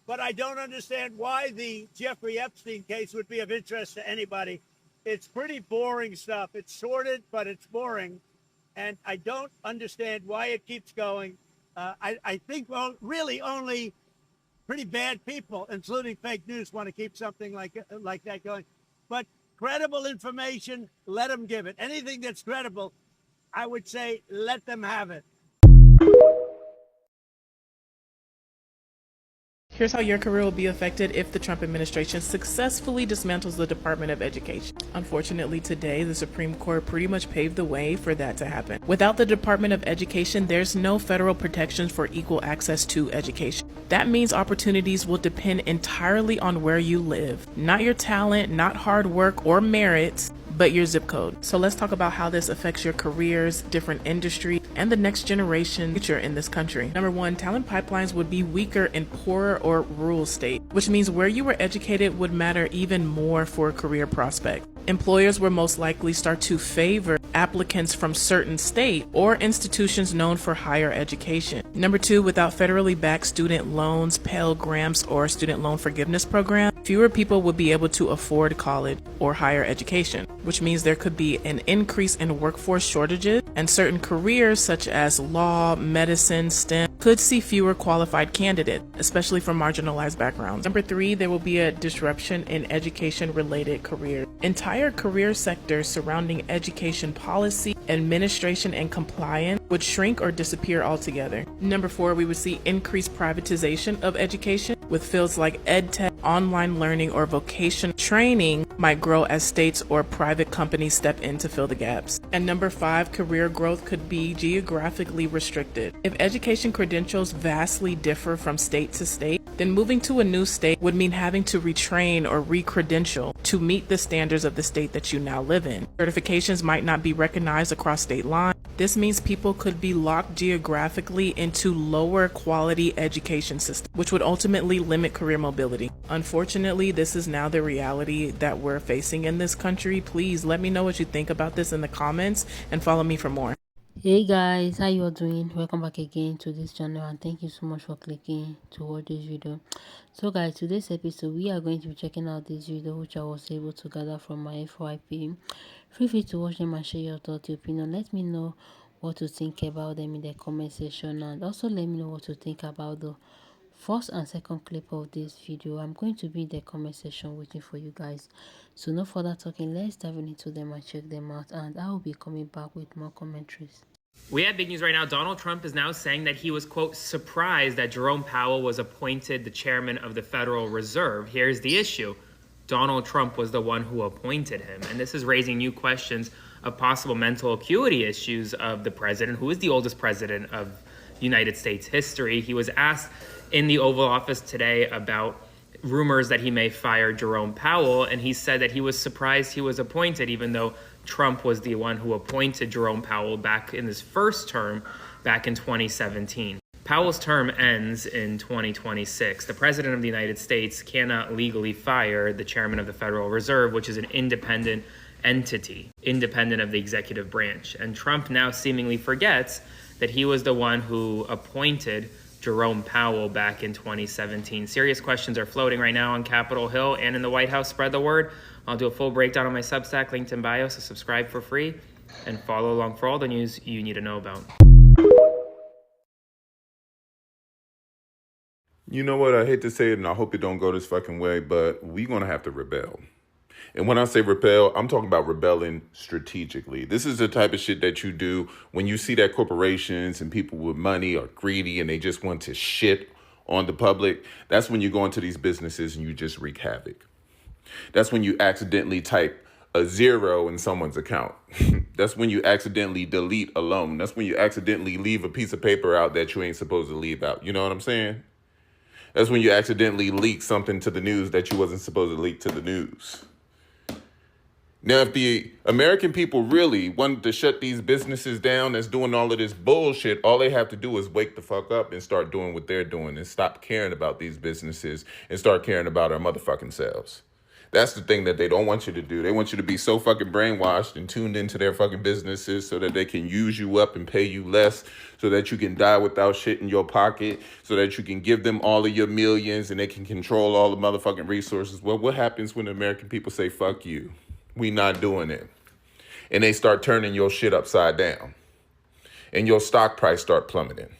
but I don't understand why the Jeffrey Epstein case would be of interest to anybody. It's pretty boring stuff. It's sordid, but it's boring. And I don't understand why it keeps going. I think, well, really only pretty bad people, including fake news, want to keep something like that going. But credible information, let them give it. Anything that's credible, I would say let them have it. Here's how your career will be affected if the Trump administration successfully dismantles the Department of Education. Unfortunately, today, the Supreme Court pretty much paved the way for that to happen. Without the Department of Education, there's no federal protections for equal access to education. That means opportunities will depend entirely on where you live, not your talent, not hard work or merits, but your zip code. So let's talk about how this affects your careers, different industries, and the next generation future in this country. Number one, talent pipelines would be weaker in poorer or rural states, which means where you were educated would matter even more for career prospects. Employers will most likely start to favor applicants from certain states or institutions known for higher education. Number two, without federally backed student loans, Pell Grants, or student loan forgiveness program, fewer people would be able to afford college or higher education, which means there could be an increase in workforce shortages, and certain careers such as law, medicine, STEM could see fewer qualified candidates, especially from marginalized backgrounds. Number three, there will be a disruption in education-related careers. Entire career sectors surrounding education policy, administration, and compliance would shrink or disappear altogether. Number four, we would see increased privatization of education, with fields like EdTech, online learning, or vocational training might grow as states or private companies step in to fill the gaps. And number five, career growth could be geographically restricted. If education credentials vastly differ from state to state, then moving to a new state would mean having to retrain or re-credential to meet the standards of the state that you now live in. Certifications might not be recognized across state lines. This means people could be locked geographically into lower quality education systems, which would ultimately limit career mobility. Unfortunately, this is now the reality that we're facing in this country. Please let me know what you think about this in the comments and follow me for more. Hey guys, how you all doing? Welcome back again to this channel, and thank you so much for clicking to watch this video. So guys, today's episode we are going to be checking out this video which I was able to gather from my FYP. Feel free to watch them and share your thoughts, your opinion. Let me know what to think about them in the comment section, and also let me know what to think about the first and second clip of this video. I'm going to be in the comment section waiting for you guys. So no further talking, let's dive into them and check them out, and I will be coming back with more commentaries. We have big news right now. Donald Trump is now saying that he was, quote, surprised that Jerome Powell was appointed the chairman of the Federal Reserve. Here's the issue. Donald Trump was the one who appointed him. And this is raising new questions of possible mental acuity issues of the president, who is the oldest president of United States history. He was asked in the Oval Office today about rumors that he may fire Jerome Powell, and he said that he was surprised he was appointed, even though Trump was the one who appointed Jerome Powell back in his first term back in 2017. Powell's term ends in 2026. The President of the United States cannot legally fire the chairman of the Federal Reserve, which is an independent entity, independent of the executive branch. And Trump now seemingly forgets that he was the one who appointed Jerome Powell back in 2017. Serious questions are floating right now on Capitol Hill and in the White House. Spread the word. I'll do a full breakdown on my Substack, linked in bio, so subscribe for free and follow along for all the news you need to know about. You know what? I hate to say it, and I hope it don't go this fucking way, but we're going to have to rebel. And when I say rebel, I'm talking about rebelling strategically. This is the type of shit that you do when you see that corporations and people with money are greedy and they just want to shit on the public. That's when you go into these businesses and you just wreak havoc. That's when you accidentally type a zero in someone's account. That's when you accidentally delete a loan. That's when you accidentally leave a piece of paper out that you ain't supposed to leave out. You know what I'm saying? That's when you accidentally leak something to the news that you wasn't supposed to leak to the news. Now, if the American people really wanted to shut these businesses down that's doing all of this bullshit, all they have to do is wake the fuck up and start doing what they're doing and stop caring about these businesses and start caring about our motherfucking selves. That's the thing that they don't want you to do. They want you to be so fucking brainwashed and tuned into their fucking businesses so that they can use you up and pay you less, so that you can die without shit in your pocket, so that you can give them all of your millions and they can control all the motherfucking resources. Well, what happens when the American people say, fuck you? We not doing it. And they start turning your shit upside down. And your stock price start plummeting.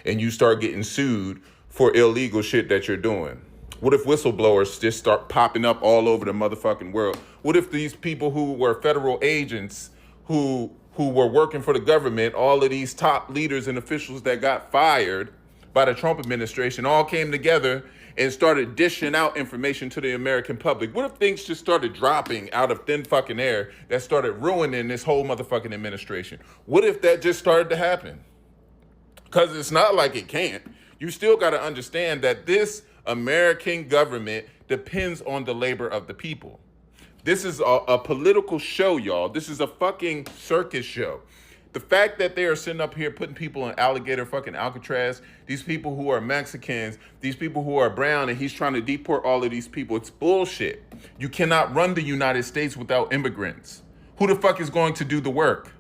And you start getting sued for illegal shit that you're doing. What if whistleblowers just start popping up all over the motherfucking world? What if these people who were federal agents who were working for the government, all of these top leaders and officials that got fired by the Trump administration all came together and started dishing out information to the American public? What if things just started dropping out of thin fucking air that started ruining this whole motherfucking administration? What if that just started to happen? Because it's not like it can't. You still got to understand that this American government depends on the labor of the people. This is a political show, y'all. This is a fucking circus show. The fact that they are sitting up here putting people in alligator fucking Alcatraz, these people who are Mexicans, these people who are brown, and he's trying to deport all of these people, it's bullshit. You cannot run the United States without immigrants. Who the fuck is going to do the work?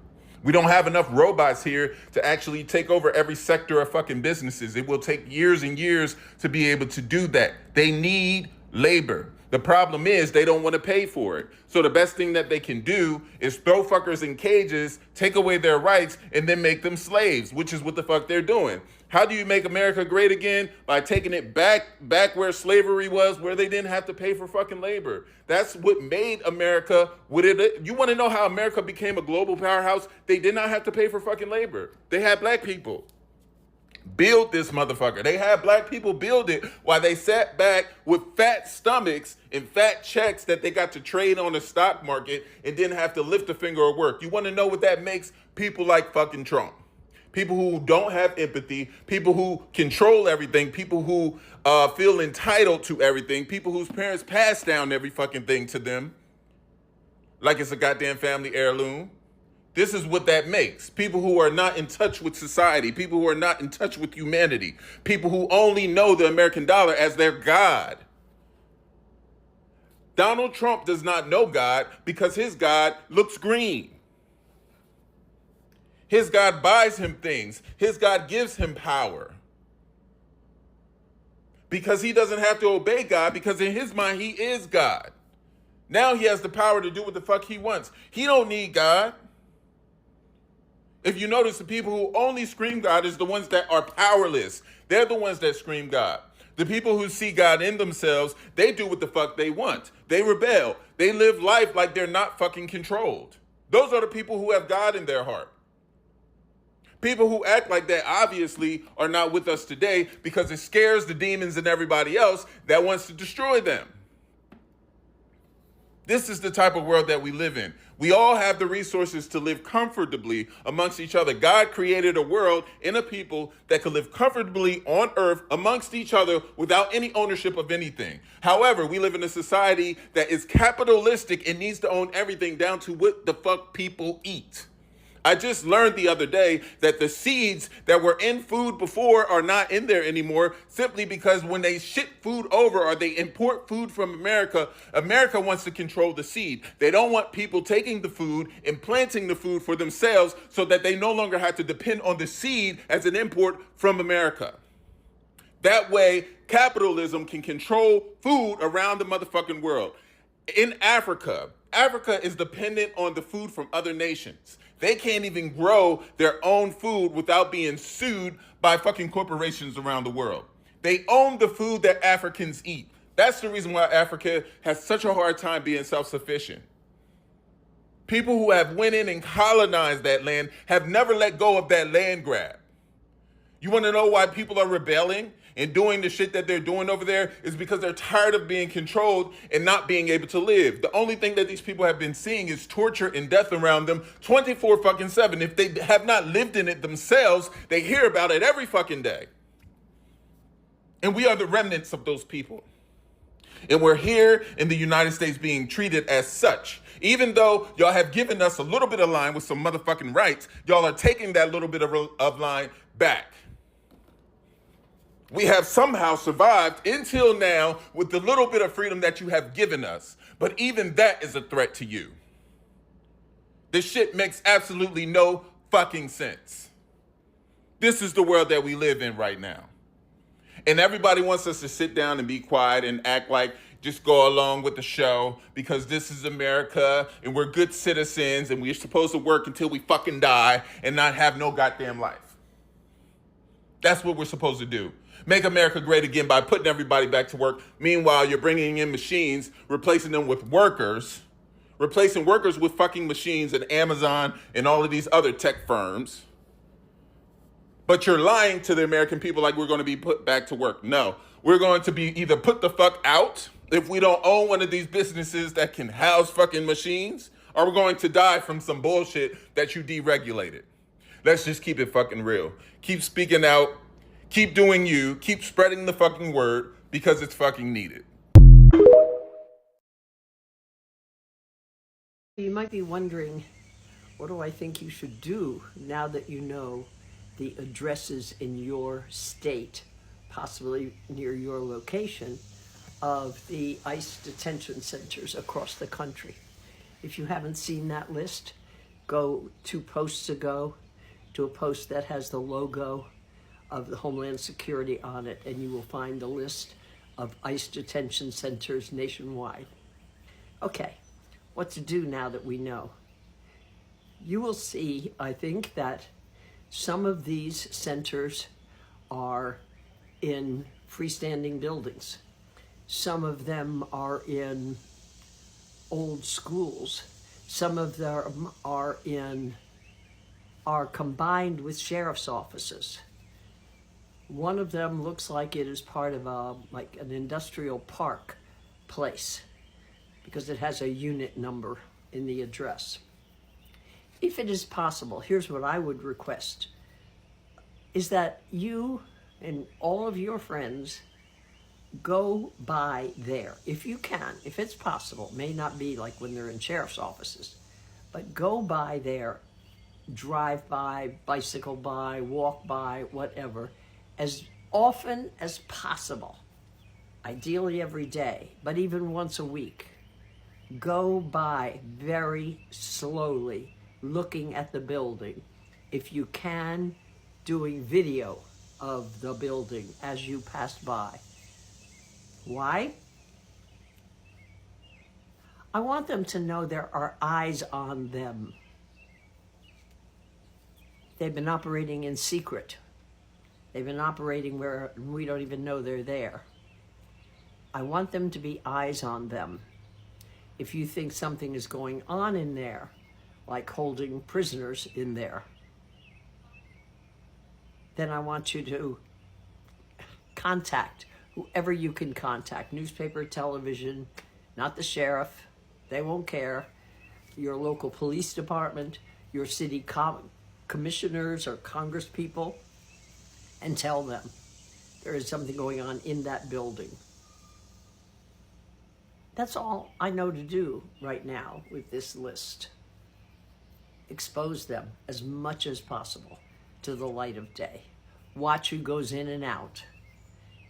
We don't have enough robots here to actually take over every sector of fucking businesses. It will take years and years to be able to do that. They need labor. The problem is they don't want to pay for it. So the best thing that they can do is throw fuckers in cages, take away their rights, and then make them slaves, which is what the fuck they're doing. How do you make America great again? By taking it back where slavery was, where they didn't have to pay for fucking labor. That's what made America what it. You want to know how America became a global powerhouse? They did not have to pay for fucking labor. They had black people build this motherfucker. They had black people build it while they sat back with fat stomachs and fat checks that they got to trade on the stock market and didn't have to lift a finger or work. You want to know what that makes? People like fucking Trump. People who don't have empathy, people who control everything, people who feel entitled to everything, people whose parents pass down every fucking thing to them like it's a goddamn family heirloom. This is what that makes. People who are not in touch with society, people who are not in touch with humanity, people who only know the American dollar as their God. Donald Trump does not know God because his God looks green. His God buys him things. His God gives him power. Because he doesn't have to obey God, because in his mind, he is God. Now he has the power to do what the fuck he wants. He don't need God. If you notice, the people who only scream God is the ones that are powerless. They're the ones that scream God. The people who see God in themselves, they do what the fuck they want. They rebel. They live life like they're not fucking controlled. Those are the people who have God in their heart. People who act like that obviously are not with us today because it scares the demons and everybody else that wants to destroy them. This is the type of world that we live in. We all have the resources to live comfortably amongst each other. God created a world and a people that could live comfortably on earth amongst each other without any ownership of anything. However, we live in a society that is capitalistic and needs to own everything down to what the fuck people eat. I just learned the other day that the seeds that were in food before are not in there anymore simply because when they ship food over or they import food from America, America wants to control the seed. They don't want people taking the food and planting the food for themselves so that they no longer have to depend on the seed as an import from America. That way, capitalism can control food around the motherfucking world. In Africa, Africa is dependent on the food from other nations. They can't even grow their own food without being sued by fucking corporations around the world. They own the food that Africans eat. That's the reason why Africa has such a hard time being self-sufficient. People who have went in and colonized that land have never let go of that land grab. You want to know why people are rebelling and doing the shit that they're doing over there? Is because they're tired of being controlled and not being able to live. The only thing that these people have been seeing is torture and death around them 24/7. If they have not lived in it themselves, they hear about it every fucking day. And we are the remnants of those people. And we're here in the United States being treated as such. Even though y'all have given us a little bit of line with some motherfucking rights, y'all are taking that little bit of line back. We have somehow survived until now with the little bit of freedom that you have given us. But even that is a threat to you. This shit makes absolutely no fucking sense. This is the world that we live in right now. And everybody wants us to sit down and be quiet and act like just go along with the show because this is America and we're good citizens and we're supposed to work until we fucking die and not have no goddamn life. That's what we're supposed to do. Make America great again by putting everybody back to work. Meanwhile, you're bringing in machines, replacing them with workers, replacing workers with fucking machines at Amazon and all of these other tech firms. But you're lying to the American people like we're going to be put back to work. No, we're going to be either put the fuck out if we don't own one of these businesses that can house fucking machines, or we're going to die from some bullshit that you deregulated. Let's just keep it fucking real. Keep speaking out. Keep doing you. Keep spreading the fucking word because it's fucking needed. You might be wondering, what do I think you should do now that you know the addresses in your state, possibly near your location, of the ICE detention centers across the country? If you haven't seen that list, go 2 posts ago to a post that has the logo of the Homeland Security on it, and you will find the list of ICE detention centers nationwide. Okay, what to do now that we know? You will see, I think, that some of these centers are in freestanding buildings. Some of them are in old schools. Some of them are combined with sheriff's offices. One of them looks like it is part of an industrial park place because it has a unit number in the address. If it is possible, here's what I would request, is that you and all of your friends go by there, if you can, if it's possible. It may not be like when they're in sheriff's offices, but go by there, drive by, bicycle by, walk by, whatever, as often as possible, ideally every day, but even once a week. Go by very slowly, looking at the building. If you can, doing video of the building as you pass by. Why? I want them to know there are eyes on them. They've been operating in secret. They've been operating where we don't even know they're there. I want them to be eyes on them. If you think something is going on in there, like holding prisoners in there, then I want you to contact whoever you can contact. Newspaper, television, not the sheriff, they won't care. Your local police department, your city commissioners or congresspeople, and tell them there is something going on in that building. That's all I know to do right now with this list. Expose them as much as possible to the light of day. Watch who goes in and out.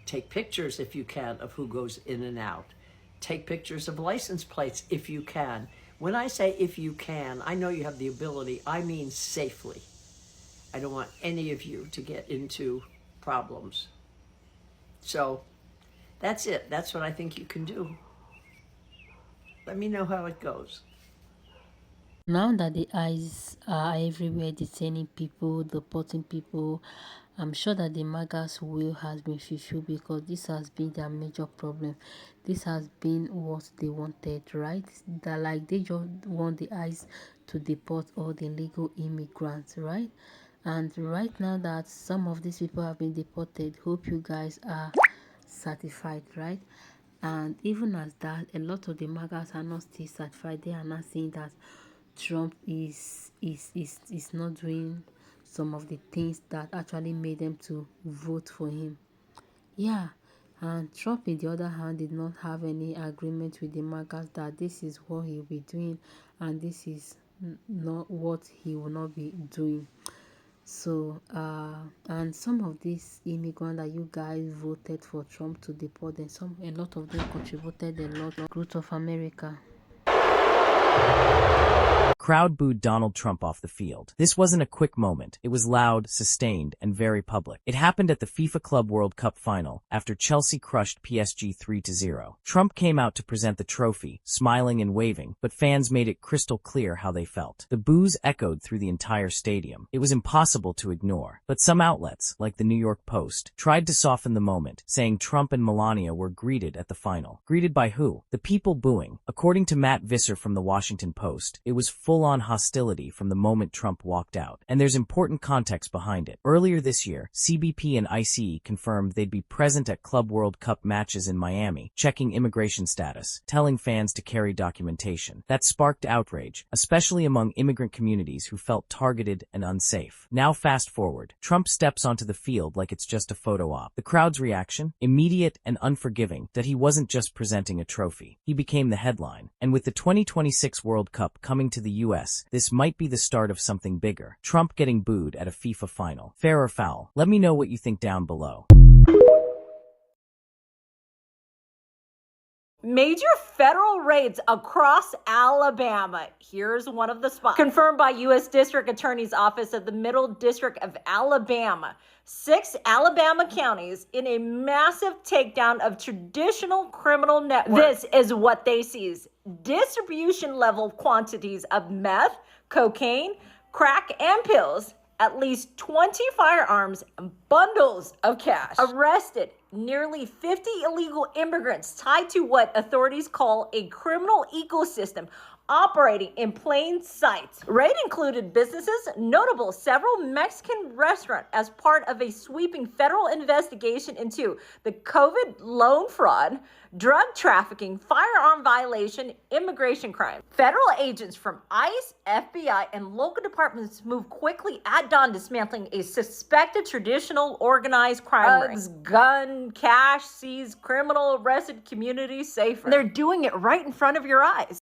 Take pictures if you can of who goes in and out. Take pictures of license plates if you can. When I say if you can, I know you have the ability. I mean safely. I don't want any of you to get into problems. So that's it. That's what I think you can do. Let me know how it goes. Now that the eyes are everywhere detaining people, deporting people, I'm sure that the MAGA's will has been fulfilled, because this has been their major problem. This has been what they wanted, right? That, like, they just want the eyes to deport all the illegal immigrants, right? And right now that some of these people have been deported, hope you guys are certified, right? And even as that, a lot of the MAGAs are not still certified. They are not saying that Trump is not doing some of the things that actually made them to vote for him. Yeah, and Trump, in the other hand, did not have any agreement with the MAGAs that this is what he will be doing and this is not what he will not be doing. So and some of these immigrants that you guys voted for Trump to deport, and a lot of them contributed a lot to the growth of America. Crowd booed Donald Trump off the field. This wasn't a quick moment. It was loud, sustained, and very public. It happened at the FIFA Club World Cup final after Chelsea crushed PSG 3-0. Trump came out to present the trophy, smiling and waving, but fans made it crystal clear how they felt. The boos echoed through the entire stadium. It was impossible to ignore. But some outlets, like the New York Post, tried to soften the moment, saying Trump and Melania were greeted at the final. Greeted by who? The people booing. According to Matt Visser from the Washington Post, it was full-on hostility from the moment Trump walked out. And there's important context behind it. Earlier this year, CBP and ICE confirmed they'd be present at Club World Cup matches in Miami, checking immigration status, telling fans to carry documentation. That sparked outrage, especially among immigrant communities who felt targeted and unsafe. Now fast forward. Trump steps onto the field like it's just a photo op. The crowd's reaction? Immediate and unforgiving, that he wasn't just presenting a trophy. He became the headline. And with the 2026 World Cup coming to the US, this might be the start of something bigger. Trump getting booed at a FIFA final. Fair or foul? Let me know what you think down below. Major federal raids across Alabama. Here's one of the spots. Confirmed by U.S. District Attorney's Office of the Middle District of Alabama. 6 Alabama counties in a massive takedown of traditional criminal networks. This is what they seize. Distribution level quantities of meth, cocaine, crack, and pills. At least 20 firearms and bundles of cash. Arrested nearly 50 illegal immigrants tied to what authorities call a criminal ecosystem operating in plain sight. Raid included businesses, notable several Mexican restaurants as part of a sweeping federal investigation into the COVID loan fraud, drug trafficking, firearm violation, immigration crime. Federal agents from ICE, FBI, and local departments moved quickly at dawn, dismantling a suspected traditional organized crime ring. Gun, cash seized, criminal arrested, community safer. And they're doing it right in front of your eyes.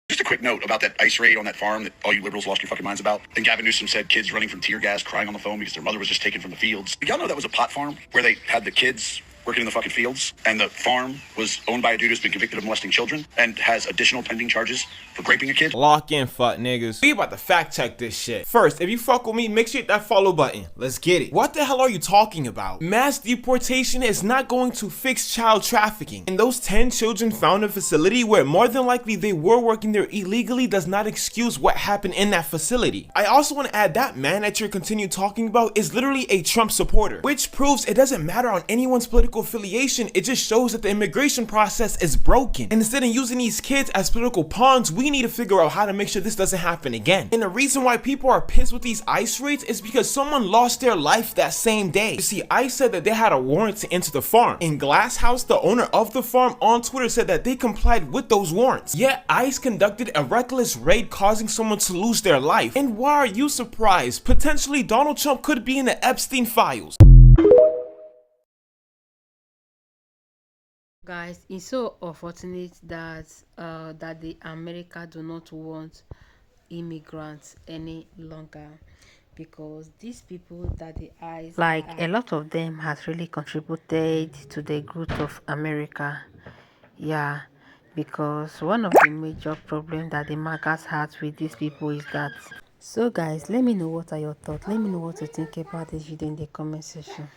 Just a quick note about that ICE raid on that farm that all you liberals lost your fucking minds about. And Gavin Newsom said kids running from tear gas, crying on the phone because their mother was just taken from the fields. Y'all know that was a pot farm where they had the kids working in the fucking fields, and the farm was owned by a dude who's been convicted of molesting children and has additional pending charges for raping a kid. Lock in, fuck niggas. We about to fact check this shit. First, if you fuck with me, make sure you hit that follow button. Let's get it. What the hell are you talking about? Mass deportation is not going to fix child trafficking. And those 10 children found in a facility where more than likely they were working there illegally does not excuse what happened in that facility. I also want to add that man that you're continue talking about is literally a Trump supporter, which proves it doesn't matter on anyone's political affiliation. It just shows that the immigration process is broken. And instead of using these kids as political pawns, we need to figure out how to make sure this doesn't happen again. And the reason why people are pissed with these ICE raids is because someone lost their life that same day. You see, ICE said that they had a warrant to enter the farm. And Glasshouse, the owner of the farm, on Twitter said that they complied with those warrants. Yet ICE conducted a reckless raid causing someone to lose their life. And why are you surprised? Potentially Donald Trump could be in the Epstein files. Guys, it's so unfortunate that that the America do not want immigrants any longer, because these people that the eyes, like a lot of them, has really contributed to the growth of America. Yeah, because one of the major problems that the MAGAs has with these people is that. So guys, let me know what are your thoughts. Let me know what you think about this video in the comment section.